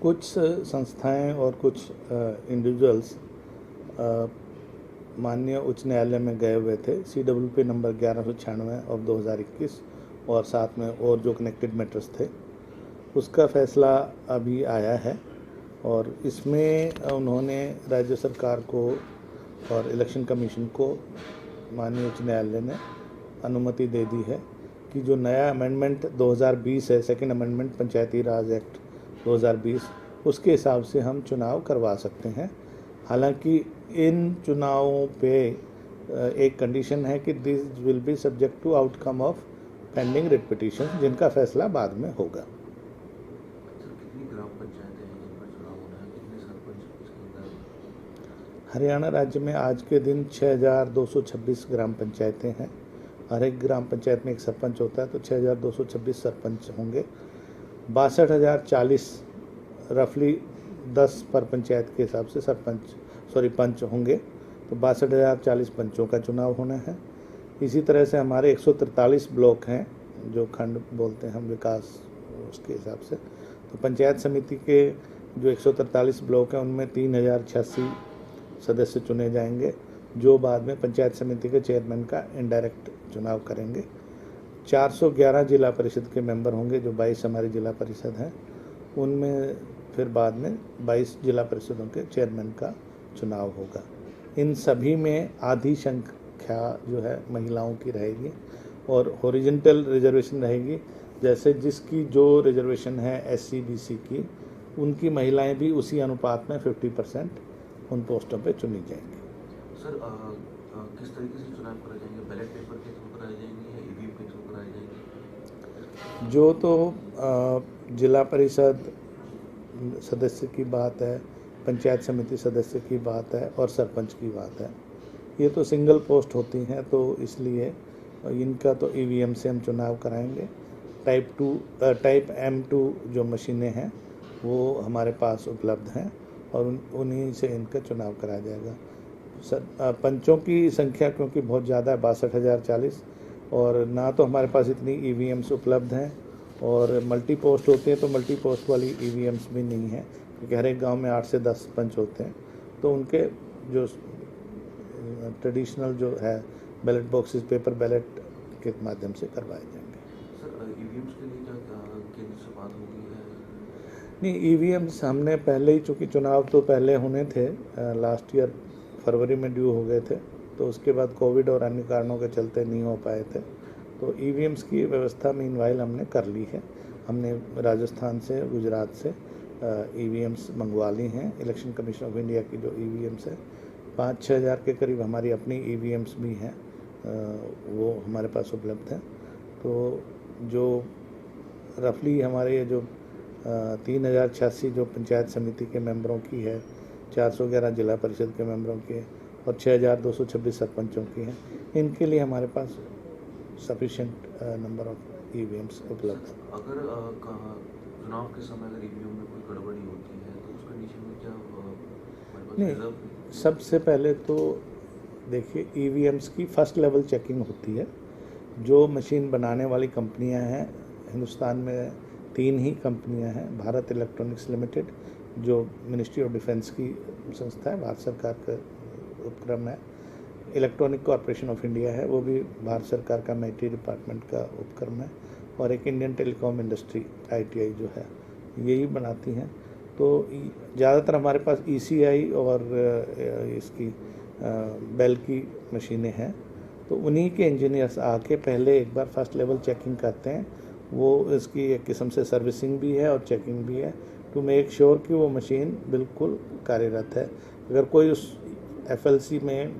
कुछ संस्थाएं और कुछ इंडिविजुअल्स माननीय उच्च न्यायालय में गए हुए थे CWP नंबर 1196 ऑफ 2021 और साथ में और जो कनेक्टेड मैटर्स थे उसका फैसला अभी आया है और इसमें उन्होंने राज्य सरकार को और इलेक्शन कमीशन को माननीय उच्च न्यायालय ने अनुमति दे दी है कि जो नया अमेंडमेंट 2020 है, सेकंड अमेंडमेंट पंचायती राज एक्ट 2020, उसके हिसाब से हम चुनाव करवा सकते हैं। हालांकि इन चुनावों पे एक कंडीशन है कि this will be subject to outcome of pending writ petition, जिनका फैसला बाद में होगा। हरियाणा राज्य में आज के दिन 6226 ग्राम पंचायतें हैं। हर एक ग्राम पंचायत में एक सरपंच होता है, तो 6226 सरपंच होंगे। 62,040 रफली 10 पर पंचायत के हिसाब से पंच होंगे, तो 62,040 पंचों का चुनाव होना है। इसी तरह से हमारे 143 ब्लॉक हैं, जो खंड बोलते हैं हम विकास उसके हिसाब से, तो पंचायत समिति के जो 143 ब्लॉक हैं उनमें 3086 सदस्य चुने जाएंगे, जो बाद में पंचायत समिति के चेयरमैन का इनडायरेक्ट चुनाव करेंगे। 411 जिला परिषद के मेंबर होंगे, जो 22 हमारी जिला परिषद हैं, उनमें फिर बाद में 22 जिला परिषदों के चेयरमैन का चुनाव होगा। इन सभी में आधी संख्या जो है महिलाओं की रहेगी और हॉरिजॉन्टल रिजर्वेशन रहेगी, जैसे जिसकी जो रिजर्वेशन है SC BC की, उनकी महिलाएं भी उसी अनुपात में 50% उन पोस्टों पे चुनी जाएंगी। सर किस तरीके से चुनाव कराए जाएंगे? बैलेट पेपर के थ्रू कराए जाएंगे या EVM के थ्रू कराए जाएंगे? जो तो जिला परिषद सदस्य की बात है, पंचायत समिति सदस्य की बात है और सरपंच की बात है, ये तो सिंगल पोस्ट होती हैं, तो इसलिए इनका तो EVM से हम चुनाव कराएंगे। टाइप M2 जो मशीनें हैं वो हमारे पास उपलब्ध हैं और उन्हीं से इनका चुनाव कराया जाएगा। पंचों की संख्या क्योंकि बहुत ज़्यादा है, 62,040, और ना तो हमारे पास इतनी EVMs उपलब्ध हैं और मल्टी पोस्ट होती हैं, तो मल्टी पोस्ट वाली EVMs भी नहीं है, क्योंकि हर एक गांव में 8 से 10 पंच होते हैं, तो उनके जो ट्रेडिशनल जो है बैलेट बॉक्सेस पेपर बैलेट के माध्यम से करवाए जाएंगे। सर EVMs के लिए क्या केंद्र से बात हो गई है? नहीं, EVMs हमने पहले ही, चूँकि चुनाव तो पहले होने थे, लास्ट ईयर फरवरी में ड्यू हो गए थे, तो उसके बाद कोविड और अन्य कारणों के चलते नहीं हो पाए थे, तो EVMs की व्यवस्था मीनवाइल हमने कर ली है। हमने राजस्थान से, गुजरात से EVMs मंगवा ली हैं। इलेक्शन कमीशन ऑफ इंडिया की जो EVMs है 5-6 हज़ार के करीब हमारी अपनी EVMs भी हैं, वो हमारे पास उपलब्ध हैं। तो जो रफली हमारे जो 3086 जो पंचायत समिति के मेंबरों की है, 411 जिला परिषद के मेंबरों की है और 6226 सरपंचों की हैं, इनके लिए हमारे पास सफिशिएंट नंबर ऑफ EVMs उपलब्ध है। अगर चुनाव के समय अगर EVM में कोई गड़बड़ी होती है तो उस कंडीशन में क्या हमारे पास? नहीं, सबसे पहले तो देखिए EVMs की फर्स्ट लेवल चेकिंग होती है। जो मशीन बनाने वाली कंपनियां हैं, हिंदुस्तान में 3 ही कंपनियां हैं। भारत इलेक्ट्रॉनिक्स लिमिटेड जो मिनिस्ट्री ऑफ डिफेंस की संस्था है, भारत सरकार का उपक्रम है। इलेक्ट्रॉनिक कॉरपोरेशन ऑफ इंडिया है, वो भी भारत सरकार का MIT डिपार्टमेंट का उपक्रम है, और एक इंडियन टेलीकॉम इंडस्ट्री ITI जो है, यही बनाती हैं। तो ज़्यादातर हमारे पास ECI और इसकी बेल की मशीनें हैं, तो उन्हीं के इंजीनियर्स आके पहले एक बार फर्स्ट लेवल चेकिंग करते हैं। वो इसकी एक किस्म से सर्विसिंग भी है और चेकिंग भी है, टू मेक श्योर कि वो मशीन बिल्कुल कार्यरत है। अगर कोई उस FLC में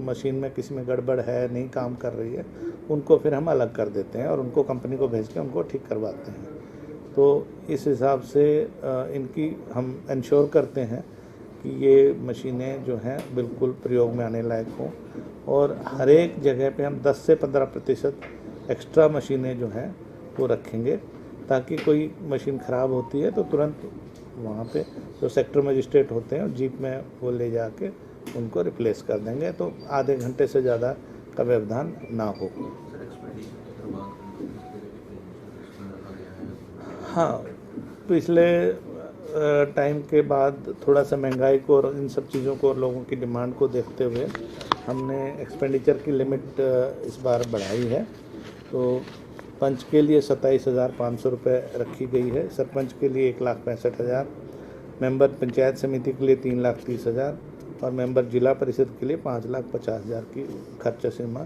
मशीन में किसी में गड़बड़ है, नहीं काम कर रही है, उनको फिर हम अलग कर देते हैं और उनको कंपनी को भेज के उनको ठीक करवाते हैं। तो इस हिसाब से इनकी हम इंश्योर करते हैं कि ये मशीनें जो हैं बिल्कुल प्रयोग में आने लायक हों, और हर एक जगह पे हम 10 से 15% एक्स्ट्रा मशीनें जो हैं वो रखेंगे, ताकि कोई मशीन ख़राब होती है तो तुरंत वहाँ पे जो सेक्टर मजिस्ट्रेट होते हैं जीप में वो ले जाके उनको रिप्लेस कर देंगे, तो आधे घंटे से ज़्यादा का व्यवधान ना हो। हाँ, पिछले टाइम के बाद थोड़ा सा महंगाई को और इन सब चीज़ों को और लोगों की डिमांड को देखते हुए हमने एक्सपेंडिचर की लिमिट इस बार बढ़ाई है। तो पंच के लिए 27,500 रुपये रखी गई है, सरपंच के लिए 1,65,000, मेंबर पंचायत समिति के लिए 3,30,000 और मेंबर जिला परिषद के लिए 5,50,000 की खर्च सीमा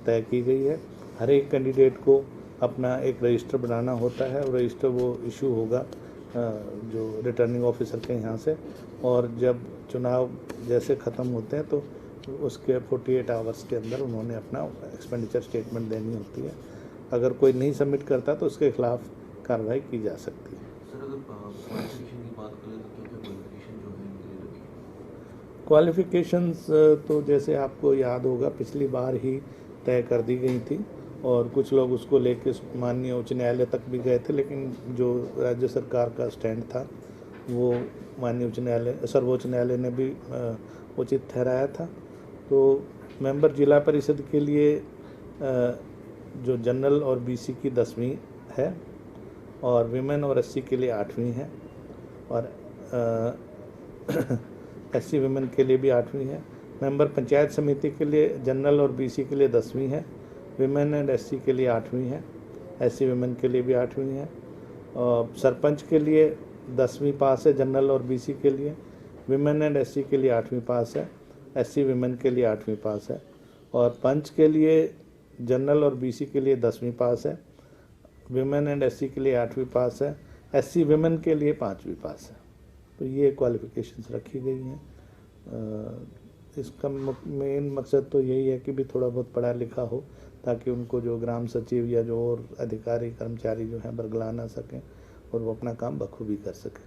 तय की गई है। हर एक कैंडिडेट को अपना एक रजिस्टर बनाना होता है और रजिस्टर वो इशू होगा जो रिटर्निंग ऑफिसर के यहाँ से, और जब चुनाव जैसे ख़त्म होते हैं तो उसके 48 आवर्स के अंदर उन्होंने अपना एक्सपेंडिचर स्टेटमेंट देनी होती है। अगर कोई नहीं सबमिट करता तो उसके खिलाफ कार्रवाई की जा सकती है। सर अगर क्वालिफिकेशन की बात करें तो क्या क्या क्वालिफिकेशन जो है इनके लिए रखी है? क्वालिफिकेशंस तो जैसे आपको याद होगा पिछली बार ही तय कर दी गई थी और कुछ लोग उसको लेके माननीय उच्च न्यायालय तक भी गए थे, लेकिन जो राज्य सरकार का स्टैंड था वो माननीय उच्च न्यायालय सर्वोच्च न्यायालय ने भी उचित ठहराया था। तो मेंबर जिला परिषद के लिए जो जनरल और बीसी की 10वीं है और विमेन और एससी के लिए 8वीं है और एससी विमेन के लिए भी 8वीं है। मेंबर पंचायत समिति के लिए जनरल और बीसी के लिए 10वीं है, विमेन एंड एससी के लिए 8वीं है, एससी विमेन के लिए भी 8वीं है। और सरपंच के लिए 10वीं पास है जनरल और बीसी के लिए, विमेन एंड एससी के लिए 8वीं पास है, एससी विमेन के लिए 8वीं पास है और पंच के लिए जनरल और बीसी के लिए 10वीं पास है, विमेन एंड एससी के लिए 8वीं पास है, एससी विमेन के लिए 5वीं पास है। तो ये क्वालिफिकेशंस रखी गई हैं। इसका मेन मकसद तो यही है कि भी थोड़ा बहुत पढ़ा लिखा हो ताकि उनको जो ग्राम सचिव या जो और अधिकारी कर्मचारी जो हैं बरगला ना सकें और वो अपना काम बखूबी कर सकें।